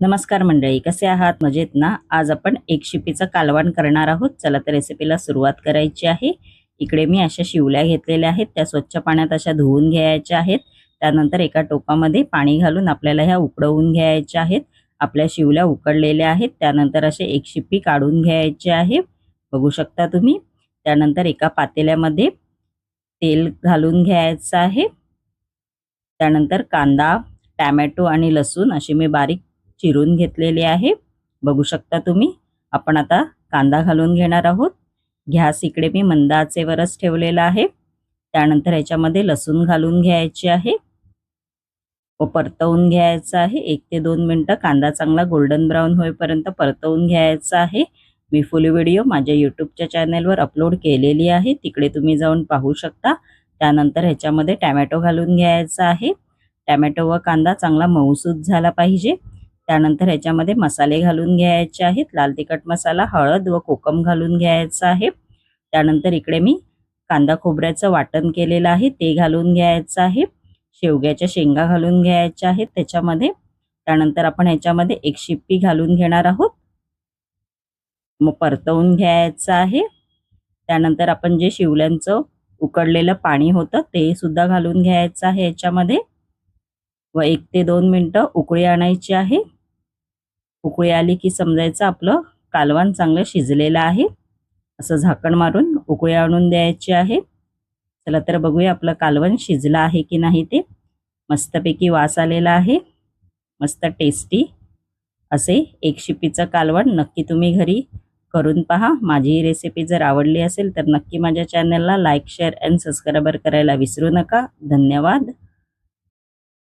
नमस्कार मंडळी, कसे आहात? मजेत ना? आज आपण एक शिपीचं कालवण करणार आहोत. चला तर रेसिपीला सुरुवात करायची आहे. इकडे मी अशा शिवल्या घेतलेल्या आहेत. त्या स्वच्छ पाण्यात अशा धुवून घ्यायच्या आहेत. त्यानंतर एका टोपामध्ये पाणी घालून आपल्याला ह्या उकडवून घ्यायच्या आहेत. आपल्या शिवल्या उकडलेल्या आहेत. त्यानंतर असे एक शिपी काढून घ्यायची आहे, बघू शकता तुम्ही. त्यानंतर एका पातेल्यामध्ये तेल घालून घ्यायचं आहे. त्यानंतर कांदा, टोमॅटो आणि लसूण असे मी बारीक चिरून घेतलेले आहे, बघू शकता तुम्ही. आपण आता कांदा घालून घेणार आहोत. गॅस इकडे मी मंद आचेवरच ठेवलेला आहे. त्यानंतर ह्याच्यामध्ये लसूण घालून घ्यायचे आहे व परतवून घ्यायचा आहे. 1 ते 2 मिनिटं कांदा चांगला गोल्डन ब्राऊन होईपर्यंत परतवून घ्यायचा आहे. मी फुल व्हिडिओ माझ्या यूट्यूबच्या चॅनलवर अपलोड केलेली आहे, तिकडे तुम्ही जाऊन पाहू शकता. त्यानंतर ह्याच्यामध्ये टोमॅटो घालून घ्यायचा आहे. टोमॅटो व कांदा चांगला मऊसूत झाला पाहिजे. त्यानंतर ह्याच्यामध्ये मसाले घालून घ्यायचे आहेत. लाल तिखट मसाला, हळद व कोकम घालून घ्यायचा आहे. त्यानंतर इकडे मी कांदा खोबऱ्याचं वाटण केलेलं आहे ते घालून घ्यायचं आहे. शेवग्याच्या शेंगा घालून घ्यायच्या आहेत त्याच्यामध्ये. त्यानंतर आपण ह्याच्यामध्ये एक शिप्पी घालून घेणार आहोत, मग परतवून घ्यायचं आहे. त्यानंतर आपण जे शिवल्यांचं उकडलेलं पाणी होतं ते सुद्धा घालून घ्यायचं आहे याच्यामध्ये व 1 ते 2 मिनिटं उकळी आणायची आहे. उकळी आली की समजायचं आपलं कालवण चांगलं शिजलेलं आहे. असं झाकण मारून उकळी आणून द्यायची आहे. चला तर बघूया आपलं कालवण शिजलं आहे की नाही ते. मस्तपैकी वास आलेला आहे, मस्त टेस्टी असे एक शिपीचं कालवण नक्की तुम्ही घरी करून पहा. माझी ही रेसिपी जर आवडली असेल तर नक्की माझ्या चॅनलला लाईक, शेअर अँड सबस्क्राईब करायला विसरू नका. धन्यवाद.